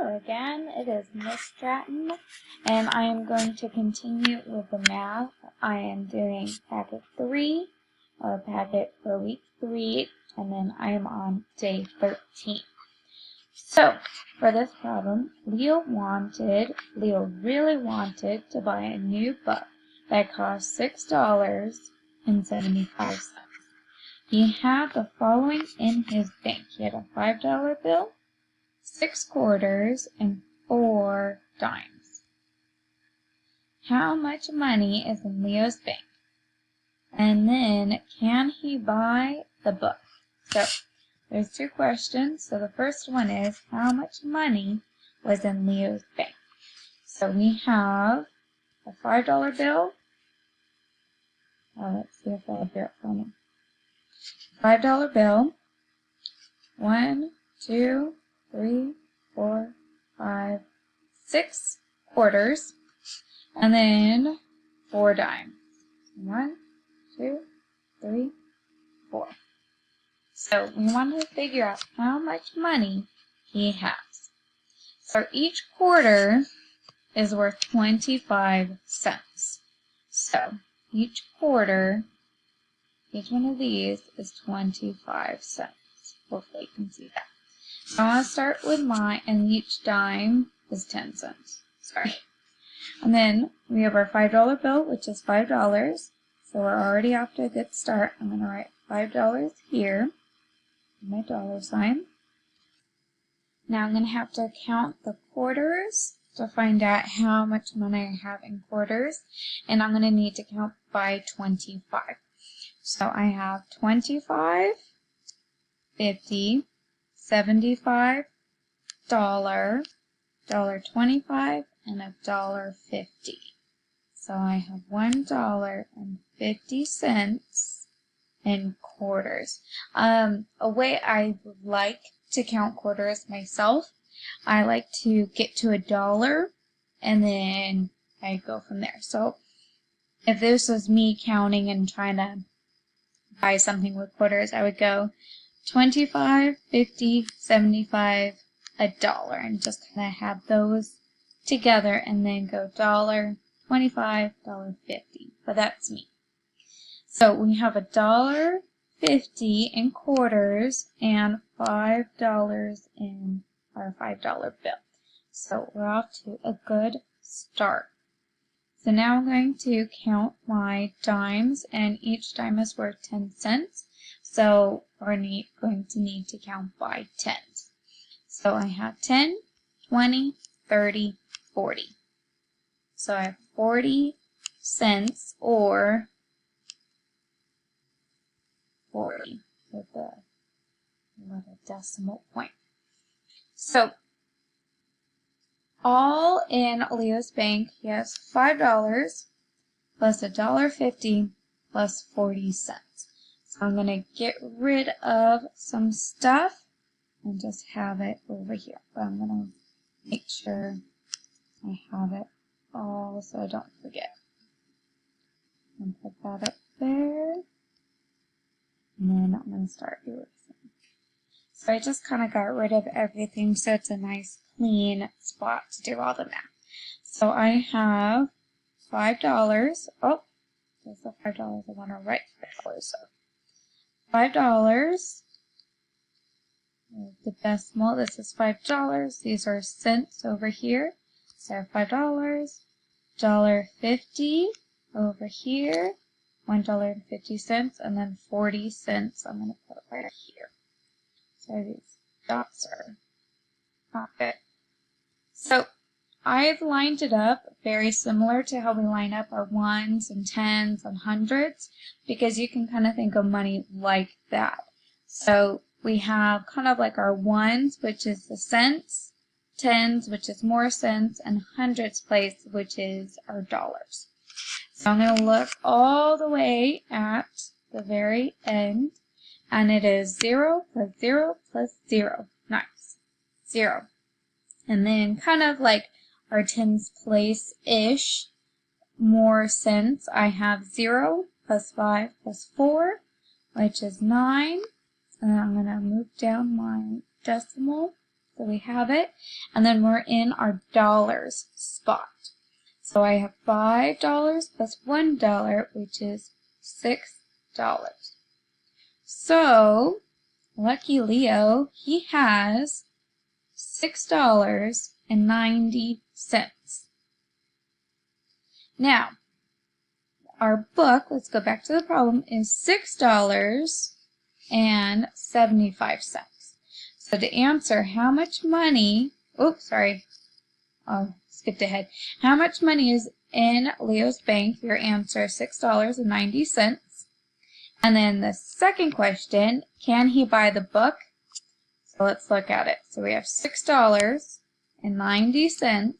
Hello again, it is Miss Stratton, and I am going to continue with the math. I am doing packet 3, or packet for week 3, and then I am on day 13. So, for this problem, Leo really wanted to buy a new book that cost $6.75. He had the following in his bank. He had a $5 bill, 6 quarters, and 4 dimes. How much money is in Leo's bank? And then, can he buy the book? So, there's 2 questions. So the first one is, how much money was in Leo's bank? So we have a $5 bill. Let's see if they'll do it for me. $5 bill. 1, 2, 3, 4, 5, 6 quarters, and then 4 dimes. 1, 2, 3, 4. So we want to figure out how much money he has. So each quarter is worth 25 cents. So each quarter, each one of these is 25 cents. Hopefully you can see that. So I want to start with mine, and each dime is 10 cents. Sorry. And then we have our $5 bill, which is $5. So we're already off to a good start. I'm going to write $5 here, my dollar sign. Now I'm going to have to count the quarters to find out how much money I have in quarters. And I'm going to need to count by 25. So I have 25, 50, $75, $1.25, and $1.50. So I have $1.50 in quarters. A way I like to count quarters myself, I like to get to $1 and then I go from there. So if this was me counting and trying to buy something with quarters, I would go 25, 50, 75, $1, and just kind of have those together and then go $1, 25, $1.50. But that's me. So we have $1.50 in quarters and $5 in our $5 bill. So we're off to a good start. So now I'm going to count my dimes, and each dime is worth 10 cents. So we're going to need to count by tens. So I have 10, 20, 30, 40. So I have 40 cents, or 40 with a little decimal point. So all in Leo's bank, he has $5 plus $1.50 plus 40 cents. So I'm going to get rid of some stuff and just have it over here. But I'm going to make sure I have it all so I don't forget. And put that up there. And then I'm going to start erasing. So I just kind of got rid of everything so it's a nice clean spot to do all the math. So I have $5. Oh, there's the $5. I want to write $5. So $5. The decimal, this is $5. These are cents over here. So $5, $1.50 over here, $1.50, and then 40 cents. I'm going to put right here. So these dots are not good. So I've lined it up very similar to how we line up our ones and tens and hundreds, because you can kind of think of money like that. So we have kind of like our ones, which is the cents, tens, which is more cents, and hundreds place, which is our dollars. So I'm going to look all the way at the very end, and it is 0 plus 0 plus 0. Nice. 0. And then kind of like our tens place-ish, more cents, I have 0 plus 5 plus 4, which is 9. And I'm going to move down my decimal So we have it. And then we're in our dollars spot. So I have $5 plus $1, which is $6. So, lucky Leo, he has $6.90. Now, our book, let's go back to the problem, is $6.75. So to answer how much money, skipped ahead. How much money is in Leo's bank? Your answer is $6.90. And then the second question, can he buy the book? So let's look at it. So we have $6.90.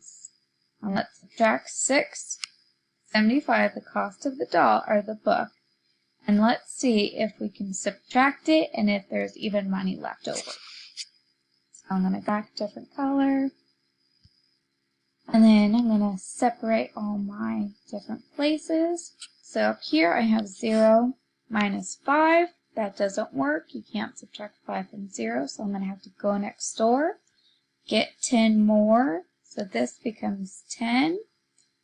And let's subtract $6.75, the cost of the book. And let's see if we can subtract it and if there's even money left over. So I'm going to go back to a different color. And then I'm going to separate all my different places. So up here I have 0 minus 5. That doesn't work. You can't subtract 5 from 0, so I'm going to have to go next door, get 10 more. So this becomes 10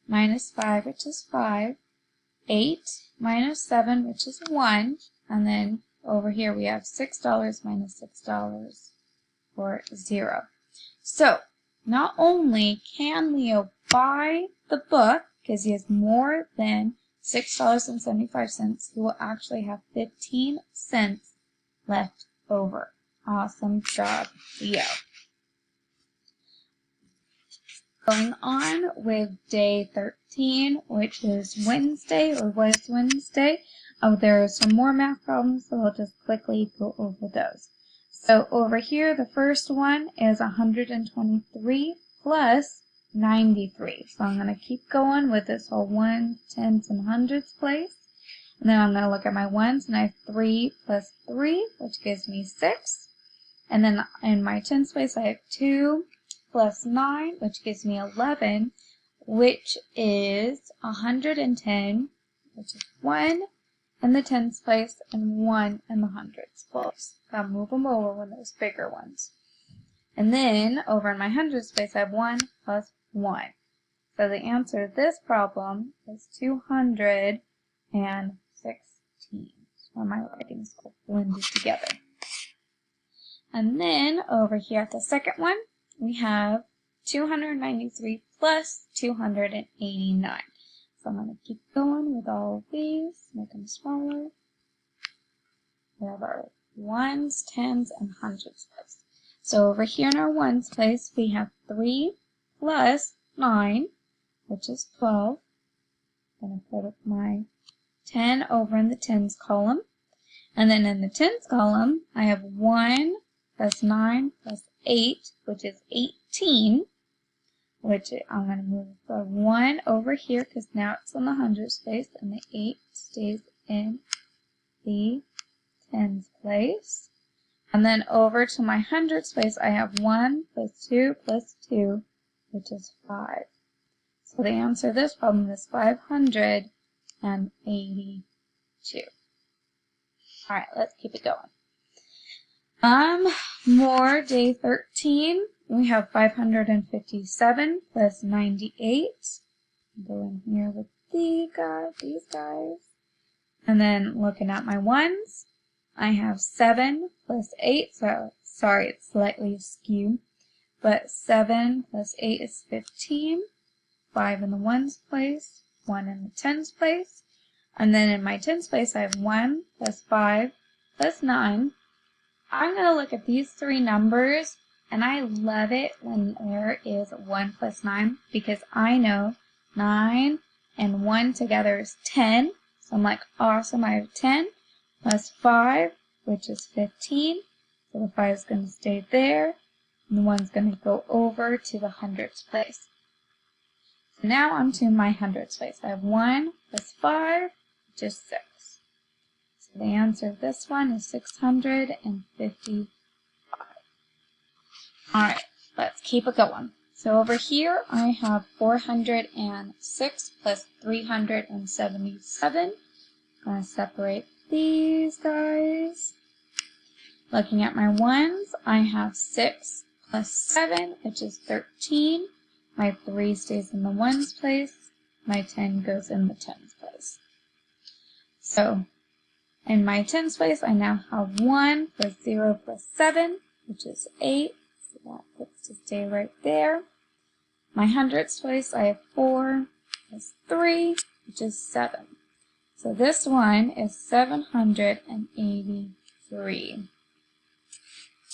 minus 5, which is 5, 8 minus 7, which is 1, and then over here we have $6 minus $6 for 0. So not only can Leo buy the book, because he has more than $6.75, he will actually have 15 cents left over. Awesome job, Leo. Going on with day 13, which is Wednesday, or was Wednesday. There are some more math problems, so I'll just quickly go over those. So over here, the first one is 123 plus 93. So I'm going to keep going with this whole 1, 10s, and hundreds place. And then I'm going to look at my ones, and I have 3 plus 3, which gives me 6. And then in my tens place, I have 2 plus 9, which gives me 11, which is 110, which is 1 in the tens place and 1 in the hundreds place. I'll move them over when there's bigger ones. And then over in my hundreds place, I have 1 plus 1. So the answer to this problem is 216. So my writing's all blended together. And then over here at the second one, we have 293 plus 289. So I'm going to keep going with all of these, make them smaller. We have our ones, tens, and hundreds place. So over here in our ones place, we have 3 plus 9, which is 12. I'm going to put up my 10 over in the tens column. And then in the tens column, I have 1 plus 9 plus 8, which is 18. Which I'm going to move the 1 over here because now it's in the hundreds place, and the 8 stays in the tens place. And then over to my hundreds place, I have 1 plus 2 plus 2, which is 5. So the answer to this problem is 582. Alright, let's keep it going. More day 13. We have 557 plus 98. Go in here with these guys. And then looking at my ones, I have 7 plus 8. So, sorry, it's slightly askew. But 7 plus 8 is 15. 5 in the ones place, 1 in the tens place. And then in my tens place, I have 1 plus 5 plus 9. I'm going to look at these three numbers, and I love it when there is 1 plus 9, because I know 9 and 1 together is 10. So I'm like, awesome, I have 10 plus 5, which is 15. So the 5 is going to stay there, and the 1 is going to go over to the hundreds place. So now I'm to my hundreds place. I have 1 plus 5, which is 6. So the answer of this one is 655. Alright, let's keep it going. So over here I have 406 plus 377. I'm going to separate these guys. Looking at my ones, I have 6 plus 7, which is 13. My 3 stays in the ones place. My 10 goes in the tens place. So in my tens place, I now have 1 plus 0 plus 7, which is 8. So that gets to stay right there. My hundredths place, I have 4 plus 3, which is 7. So this one is 783.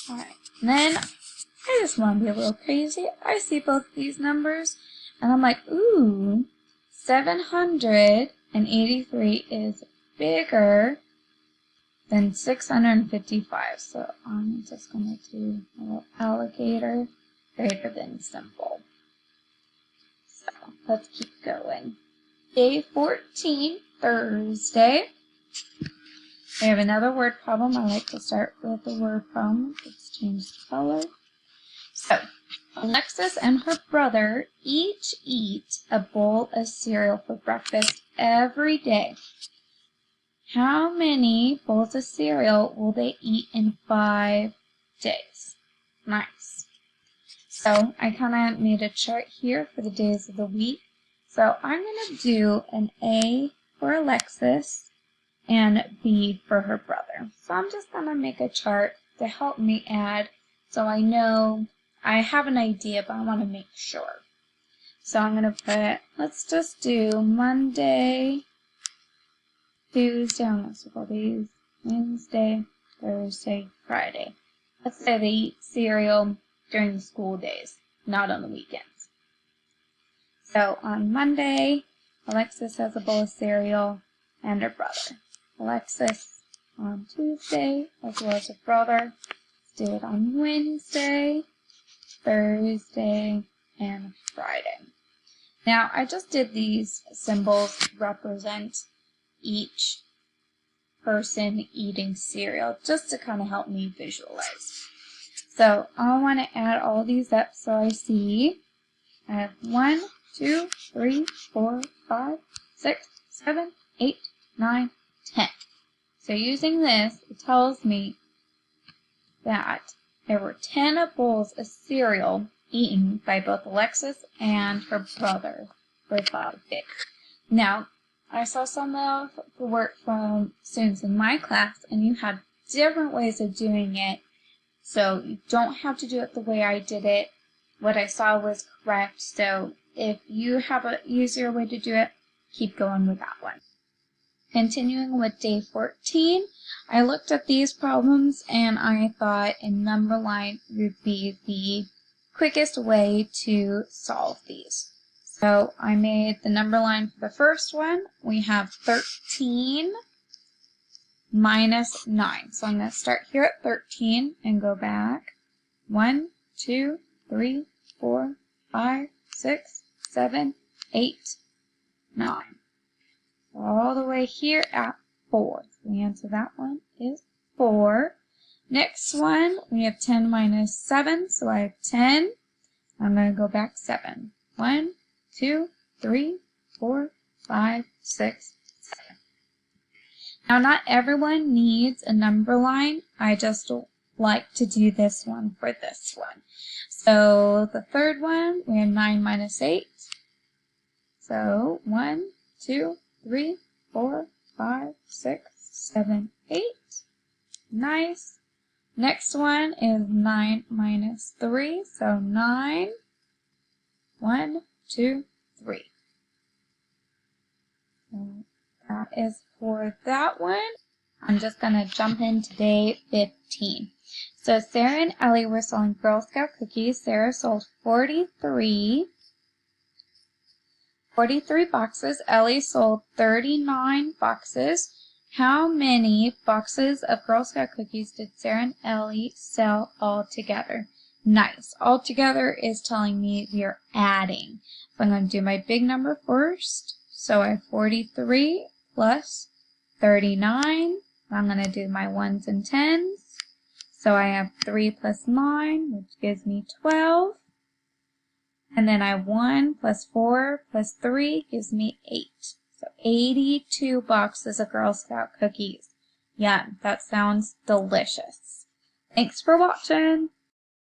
Alright, then I just want to be a little crazy. I see both these numbers, and I'm like, ooh, 783 is bigger than 655. So I'm just going to do a little alligator greater than symbol. So let's keep going. Day 14, Thursday. We have another word problem. I like to start with the word problem. Let's change the color. So, Alexis and her brother each eat a bowl of cereal for breakfast every day. How many bowls of cereal will they eat in 5 days? Nice. So, I kind of made a chart here for the days of the week. So, I'm going to do an A for Alexis and B for her brother. So, I'm just going to make a chart to help me add so I know I have an idea, but I want to make sure. So I'm going to put, let's just do Monday, Tuesday, I'm going to circle these, Wednesday, Thursday, Friday. Let's say they eat cereal during the school days, not on the weekends. So on Monday, Alexis has a bowl of cereal and her brother. Alexis on Tuesday, as well as her brother. Let's do it on Wednesday, Thursday, and Friday. Now, I just did these symbols to represent each person eating cereal, just to kind of help me visualize. So, I want to add all these up so I see I have 1, 2, 3, 4, 5, 6, 7, 8, 9, 10. So, using this, it tells me that there were 10 bowls of cereal eaten by both Alexis and her brother for 5 days. Now, I saw some of the work from students in my class, and you had different ways of doing it, so you don't have to do it the way I did it. What I saw was correct, so if you have an easier way to do it, keep going with that one. Continuing with day 14, I looked at these problems and I thought a number line would be the quickest way to solve these. So I made the number line for the first one. We have 13 minus 9. So I'm going to start here at 13 and go back. 1, 2, 3, 4, 5, 6, 7, 8, 9. All the way here at 4. So the answer to that one is 4. Next one, we have 10 minus 7, so I have 10. I'm going to go back 7. 1, 2, 3, 4, 5, 6, 7. Now, not everyone needs a number line. I just like to do this one for this one. So the third one, we have 9 minus 8. So 1, 2, 3, 4, 5, 6, 7, 8. Nice. Next one is 9 minus 3, so 9. 1, 2, 3. So that is for that one. I'm just going to jump into day 15. So Sarah and Ellie were selling Girl Scout cookies. Sarah sold 43 boxes. Ellie sold 39 boxes. How many boxes of Girl Scout cookies did Sarah and Ellie sell all together? Nice. All together is telling me we are adding. So I'm going to do my big number first. So I have 43 plus 39. I'm going to do my ones and tens. So I have 3 plus 9, which gives me 12. And then I have 1 plus 4 plus 3 gives me 8. So 82 boxes of Girl Scout cookies. Yum, that sounds delicious. Thanks for watching.